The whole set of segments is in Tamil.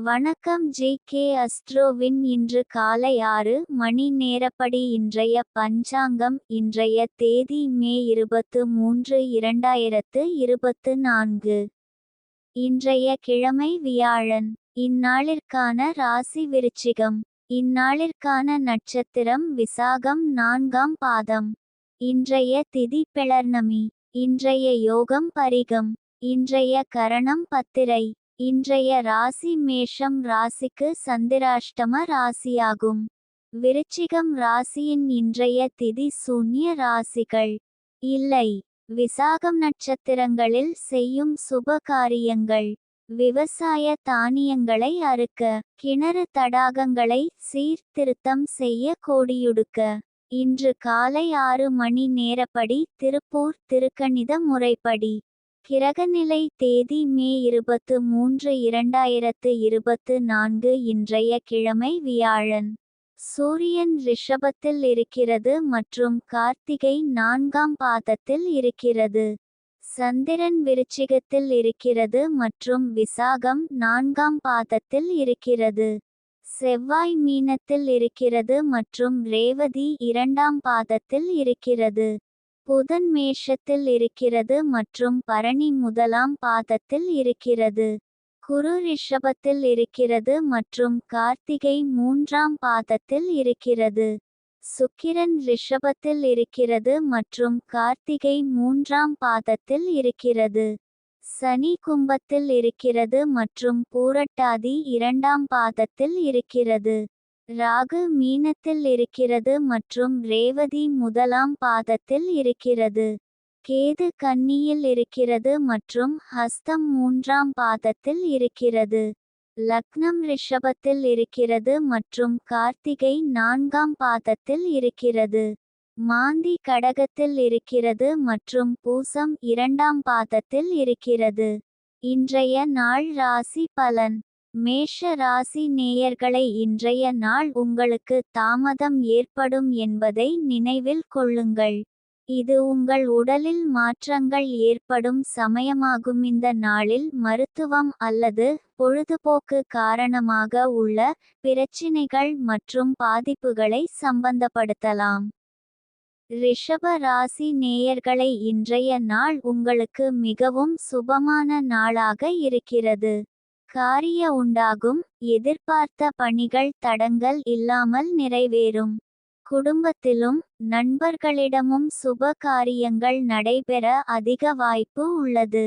வணக்கம் ஜி.கே. அஸ்ட்ரோவின் இன்று காலை 6 மணி நேரப்படி இன்றைய பஞ்சாங்கம். இன்றைய தேதி மே 23, 2024. இன்றைய கிழமை வியாழன். இந்நாளிற்கான ராசி விருச்சிகம். இந்நாளிற்கான நட்சத்திரம் விசாகம் 4ஆம் பாதம். இன்றைய திதி பெளர்ணமி. இன்றைய யோகம் பரிகம். இன்றைய கரணம் பத்திரை. இன்றைய ராசி மேஷம் ராசிக்கு சந்திராஷ்டம ராசியாகும். விருச்சிகம் ராசியின் இன்றைய திதி சூன்ய ராசிகள் இல்லை. விசாகம் நட்சத்திரங்களில் செய்யும் சுப காரியங்கள். விவசாய தானியங்களை அறுக்க, கிணறு தடாகங்களை சீர்திருத்தம் செய்ய கோடியுடுக்க. இன்று காலை 6 மணி நேரப்படி திருப்பூர் திருக்கணித முறைப்படி. கிரகநிலை தேதி மே 23, 2024. இன்றைய கிழமை வியாழன். சூரியன் ரிஷபத்தில் இருக்கிறது மற்றும் கார்த்திகை 4ஆம் பாதத்தில் இருக்கிறது. சந்திரன் விருச்சிகத்தில் இருக்கிறது மற்றும் விசாகம் 4ஆம் பாதத்தில் இருக்கிறது. செவ்வாய் மீனத்தில் இருக்கிறது மற்றும் ரேவதி 2ஆம் பாதத்தில் இருக்கிறது. புதன் மேஷத்தில் இருக்கிறது மற்றும் பரணி 1ஆம் பாதத்தில் இருக்கிறது. குரு ரிஷபத்தில் இருக்கிறது மற்றும் கார்த்திகை 3ஆம் பாதத்தில் இருக்கிறது. சுக்கிரன் ரிஷபத்தில் இருக்கிறது மற்றும் கார்த்திகை 3ஆம் பாதத்தில் இருக்கிறது. சனி கும்பத்தில் இருக்கிறது மற்றும் பூரட்டாதி 2ஆம் பாதத்தில் இருக்கிறது. ராகு மீனத்தில் இருக்கிறது மற்றும் ரேவதி 1ஆம் பாதத்தில் இருக்கிறது. கேது கன்னியில் இருக்கிறது மற்றும் ஹஸ்தம் 3ஆம் பாதத்தில் இருக்கிறது. லக்னம் ரிஷபத்தில் இருக்கிறது மற்றும் கார்த்திகை 4ஆம் பாதத்தில் இருக்கிறது. மாந்தி கடகத்தில் இருக்கிறது மற்றும் பூசம் 2ஆம் பாதத்தில் இருக்கிறது. இன்றைய நாள் ராசி பலன். மேஷ ராசி நேயர்களை, இன்றைய நாள் உங்களுக்கு தாமதம் ஏற்படும் என்பதை நினைவில் கொள்ளுங்கள். இது உங்கள் உடலில் மாற்றங்கள் ஏற்படும் சமயமாகும். இந்த நாளில் மருத்துவம் அல்லது பொழுதுபோக்கு காரணமாக உள்ள பிரச்சினைகள் மற்றும் பாதிப்புகளை சம்பந்தப்படுத்தலாம். ரிஷப ராசி நேயர்களை, இன்றைய நாள் உங்களுக்கு மிகவும் சுபமான நாளாக இருக்கிறது. காரிய உண்டாகும். எதிர்பார்த்த பணிகள் தடங்கல் இல்லாமல் நிறைவேறும். குடும்பத்திலும் நண்பர்களிடமும் சுப காரியங்கள் நடைபெற அதிக வாய்ப்பு உள்ளது.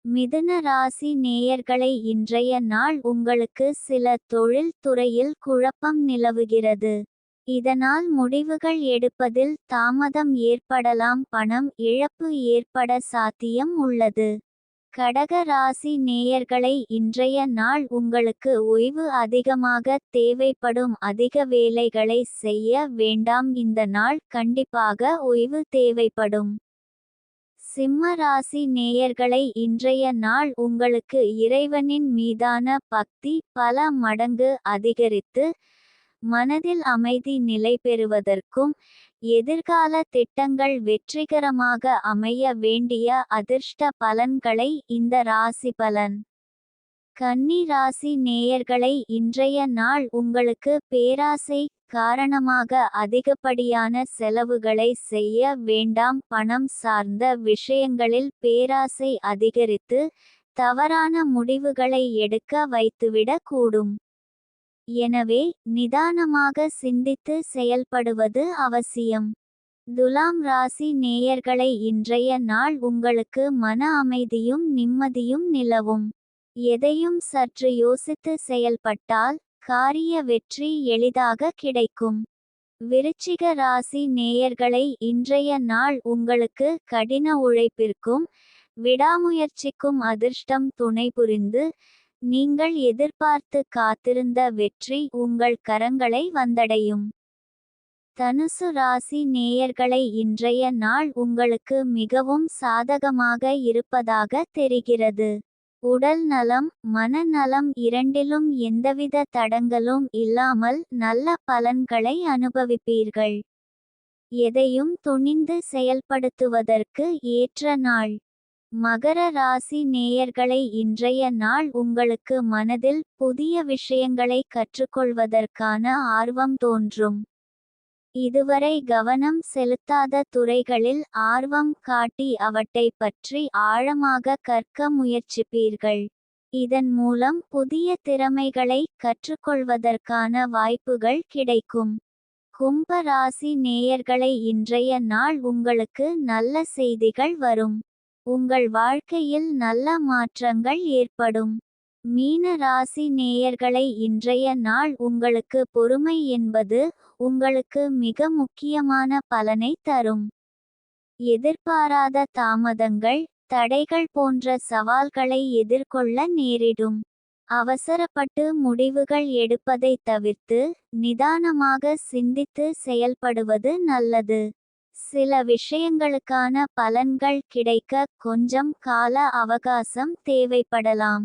மிதுன ராசி நேயர்களை, இன்றைய நாள் உங்களுக்கு சில தொழில் துறையில் குழப்பம் நிலவுகிறது. இதனால் முடிவுகள் எடுப்பதில் தாமதம் ஏற்படலாம். பணம் இழப்பு ஏற்பட சாத்தியம் உள்ளது. கடக ராசி நேயர்களை, இன்றைய நாள் உங்களுக்கு ஓய்வு அதிகமாக தேவைப்படும். அதிக வேலைகளை செய்ய வேண்டாம். இந்த நாள் கண்டிப்பாக ஓய்வு தேவைப்படும். சிம்ம ராசி நேயர்களை, இன்றைய நாள் உங்களுக்கு இறைவனின் மீதான பக்தி பல மடங்கு அதிகரித்து மனதில் அமைதி நிலை பெறுவதற்கும் எதிர்கால திட்டங்கள் வெற்றிகரமாக அமைய வேண்டிய அதிர்ஷ்ட பலன்களை இந்த ராசி பலன். கன்னி ராசி நேயர்களை, இன்றைய நாள் உங்களுக்கு பேராசை காரணமாக அதிகப்படியான செலவுகளை செய்ய வேண்டாம். பணம் சார்ந்த விஷயங்களில் பேராசை அதிகரித்து தவறான முடிவுகளை எடுக்க வைத்துவிடக் கூடும். எனவே நிதானமாக சிந்தித்து செயல்படுவது அவசியம். துலாம் ராசி நேயர்களை, இன்றைய நாள் உங்களுக்கு மன அமைதியும் நிம்மதியும் நிலவும். எதையும் சற்று யோசித்து செயல்பட்டால் காரிய வெற்றி எளிதாக கிடைக்கும். விருச்சிக ராசி நேயர்களை, இன்றைய நாள் உங்களுக்கு கடின உழைப்பிற்கும் விடாமுயற்சிக்கும் அதிர்ஷ்டம் துணை புரிந்து நீங்கள் எதிர்பார்த்து காத்திருந்த வெற்றி உங்கள் கரங்களை வந்தடையும். தனுசு ராசி நேயர்களை, இன்றைய நாள் உங்களுக்கு மிகவும் சாதகமாக இருப்பதாக தெரிகிறது. உடல் நலம் மனநலம் இரண்டிலும் எந்தவித தடங்கலும் இல்லாமல் நல்ல பலன்களை அனுபவிப்பீர்கள். எதையும் துணிந்து செயல்படுத்துவதற்கு ஏற்ற நாள். மகர ராசி நேயர்களை இன்றைய நாள் உங்களுக்கு மனதில் புதிய விஷயங்களை கற்றுக்கொள்வதற்கான ஆர்வம் தோன்றும். இதுவரை கவனம் செலுத்தாத துறைகளில் ஆர்வம் காட்டி அவற்றை பற்றி ஆழமாக கற்க முயற்சிப்பீர்கள். இதன் மூலம் புதிய திறமைகளை கற்றுக்கொள்வதற்கான வாய்ப்புகள் கிடைக்கும். கும்ப ராசி நேயர்களை இன்றைய நாள் உங்களுக்கு நல்ல செய்திகள் வரும். உங்கள் வாழ்க்கையில் நல்ல மாற்றங்கள் ஏற்படும். மீன ராசி நேயர்களை இன்றைய நாள் உங்களுக்கு பொறுமை என்பது உங்களுக்கு மிக முக்கியமான பலனை தரும். எதிர்பாராத தாமதங்கள், தடைகள் போன்ற சவால்களை எதிர்கொள்ள நேரிடும். அவசரப்பட்டு முடிவுகள் எடுப்பதை தவிர்த்து நிதானமாக சிந்தித்து செயல்படுவது நல்லது. சில விஷயங்களுக்கான பலன்கள் கிடைக்க கொஞ்சம் கால அவகாசம் தேவைப்படலாம்.